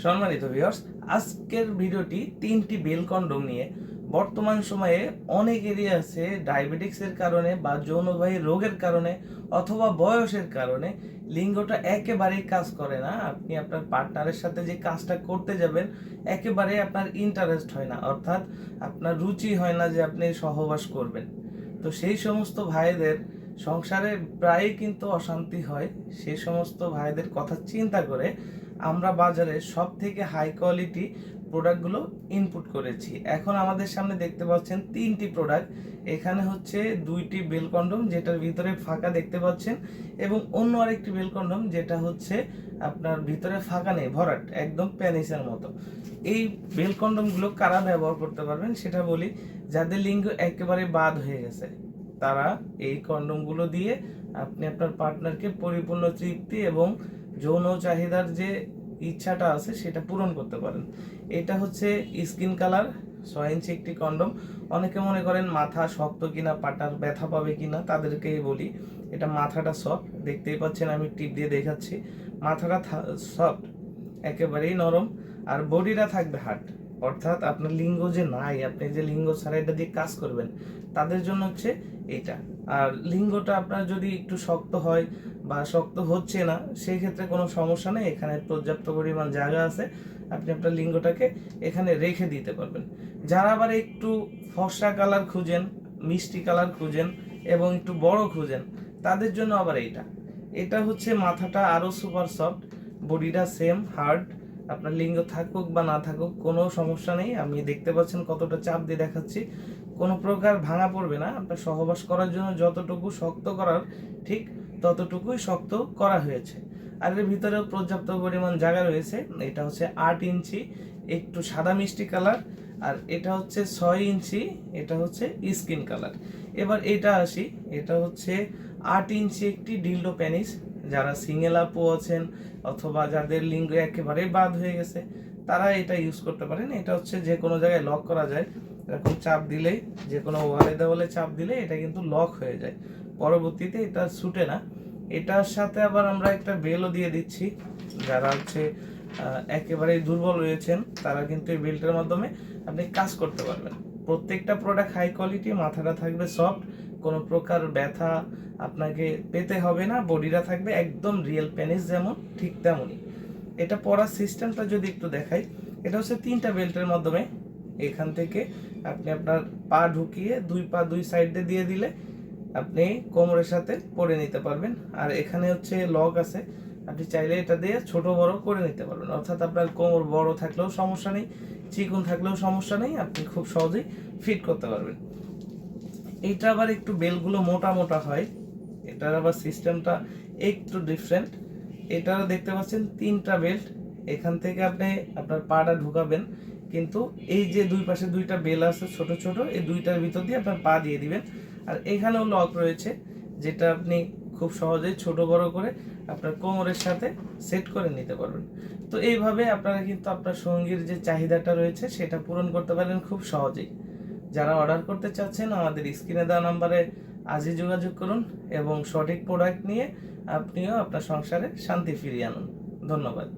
সম্মানিত ভিউয়ার্স, আজকের ভিডিওটি 3টি বেল কন্ডম নিয়ে। বর্তমান সময়ে অনেকেরই আছে ডায়াবেটিক্সের কারণে বা যৌনবাহী রোগের কারণে অথবা বয়সের কারণে লিঙ্গটা একেবারেই কাজ করে না। আপনি আপনার পার্টনারের সাথে যে কাজটা করতে যাবেন একেবারে আপনার ইন্টারেস্ট হয় না, অর্থাৎ আপনার রুচি হয় না যে আপনি সহবাস করবেন। তো সেই সমস্ত ভাইদের সংসারে প্রায়ই কিন্তু অশান্তি হয়। সেই সমস্ত ভাইদের কথা চিন্তা করে আমরা বাজারে সব থেকে হাই কোয়ালিটি প্রোডাক্টগুলো ইনপুট করেছি। এখন আমাদের সামনে দেখতে পাচ্ছেন 3টি প্রোডাক্ট। এখানে হচ্ছে 2টি বেল কন্ডম, যেটার ভিতরে ফাঁকা দেখতে পাচ্ছেন, এবং অন্য আরেকটি বেল কন্ডম যেটা হচ্ছে আপনার ভিতরে ফাঁকা নেই, ভরাট, একদম প্যানিসের মতো। এই বেল কন্ডমগুলো কারা ব্যবহার করতে পারবেন সেটা বলি। যাদের লিঙ্গ একেবারে বাদ হয়ে গেছে তারা এই কন্ডমগুলো দিয়ে আপনি আপনার পার্টনারকে পরিপূর্ণ তৃপ্তি এবং যৌন চাহিদার যে ইচ্ছাটা আছে সেটা পূরণ করতে পারেন। এটা হচ্ছে স্কিন কালার 6 ইঞ্চি একটি কন্ডম। অনেকে মনে করেন মাথা শক্ত কিনা, পাটার ব্যথা পাবে কিনা, তাদেরকেই বলি এটা মাথাটা সফট। দেখতেই পাচ্ছেন, আমি টিপ দিয়ে দেখাচ্ছি। মাথাটা সফট, একেবারেই নরম, আর বডিটা থাকবে হার্ড। অর্থাৎ আপনার লিঙ্গ যে নাই, আপনি যে লিঙ্গ ছাড়া এটা দিয়ে কাজ করবেন তাদের জন্য হচ্ছে এটা। আর লিঙ্গটা আপনার যদি একটু শক্ত হয় বা শক্ত হচ্ছে না, সেই ক্ষেত্রে কোনো সমস্যা নেই, এখানে পর্যাপ্ত পরিমাণ জায়গা আছে, আপনি আপনার লিঙ্গটাকে এখানে রেখে দিতে পারবেন। যারা আবার একটু ফর্সা কালার খুঁজেন, মিষ্টি কালার খুঁজেন এবং একটু বড় খুঁজেন, তাদের জন্য আবার এইটা। এটা হচ্ছে মাথাটা আরো সুপার সফট, বডিটা সেম হার্ড। আপনার লিঙ্গ থাকুক বা না থাকুক কোনো সমস্যা নেই। আমি দেখতে পাচ্ছেন কতটা চাপ দিয়ে দেখাচ্ছি, কোনো প্রকার ভাঙা পড়বে না। আপনার সহবাস করার জন্য যতটুকু শক্ত করার ঠিক ততটুকুই শক্ত করা হয়েছে। আর এর ভিতরেও পর্যাপ্ত পরিমাণ জায়গা রয়েছে। এটা হচ্ছে 8 ইঞ্চি একটু সাদা মিষ্টি কালার, আর এটা হচ্ছে 6 ইঞ্চি, এটা হচ্ছে স্কিন কালার। এবার এটা আসি, এটা হচ্ছে 8 ইঞ্চি একটি ডিলডো প্যানিস। যারা সিঙ্গেল আপু আছেন অথবা যাদের লিঙ্গ একেবারে বাদ হয়ে গেছে তারা এটা ইউজ করতে পারেন। এটা হচ্ছে যে কোনো জায়গায় লক করা যায়, এরকম চাপ দিলেই, যে কোনো ওয়ালে দেওয়ালে চাপ দিলে এটা কিন্তু লক হয়ে যায়, পরবর্তীতে এটা ছুটে না। এটার সাথে আবার আমরা একটা বেলও দিয়ে দিচ্ছি। যারা হচ্ছে একেবারে দুর্বল রয়েছেন তারা কিন্তু এই বেল্টের মাধ্যমে আপনি কাজ করতে পারবেন। প্রত্যেকটা প্রোডাক্ট হাই কোয়ালিটি, মাথাটা থাকবে সফট, কোনো প্রকার ব্যথা আপনাকে পেতে হবে না, বডিটা থাকবে একদম রিয়েল পেনিস যেমন ঠিক তেমনই। এটা পরার সিস্টেমটা যদি একটু দেখাই, এটা হচ্ছে 3টা বেল্টের মাধ্যমে এখান থেকে আপনি আপনার পা ঢুকিয়ে দুই পা দুই সাইডে দিয়ে দিলে আপনি কোমরের সাথে পরে নিতে পারবেন। আর এখানে হচ্ছে লক আছে, আপনি চাইলে এটা দিয়ে ছোট বড় করে নিতে পারবেন। অর্থাৎ আপনার কোমর বড় থাকলেও সমস্যা নেই, চিকন থাকলেও সমস্যা নেই, আপনি খুব সহজেই ফিট করতে পারবেন। এইটা আবার একটু বেলগুলো মোটা মোটা হয়, এটার আবার সিস্টেমটা একটু ডিফারেন্ট। এটারও দেখতে পাচ্ছেন 3টা বেল্ট, এখান থেকে আপনি আপনার পাটা ঢুকাবেন, কিন্তু এই যে দুই পাশে 2টা বেল আছে ছোট ছোট, এই 2টার ভিতর দিয়ে আপনার পা দিয়ে দিবেন। আর এখানেও লক রয়েছে, যেটা আপনি খুব সহজেই ছোট বড় করে আপনার কোমরের সাথে সেট করে নিতে পারবেন। তো এইভাবে আপনারা কিন্তু আপনার সঙ্গীর যে চাহিদাটা রয়েছে সেটা পূরণ করতে পারেন খুব সহজেই। যারা অর্ডার করতে চাচ্ছেন আমাদের স্ক্রিনে দেওয়া নাম্বারে আজই যোগাযোগ করুন এবং সঠিক প্রোডাক্ট নিয়ে আপনিও আপনার সংসারে শান্তি ফিরিয়ে আনুন। ধন্যবাদ।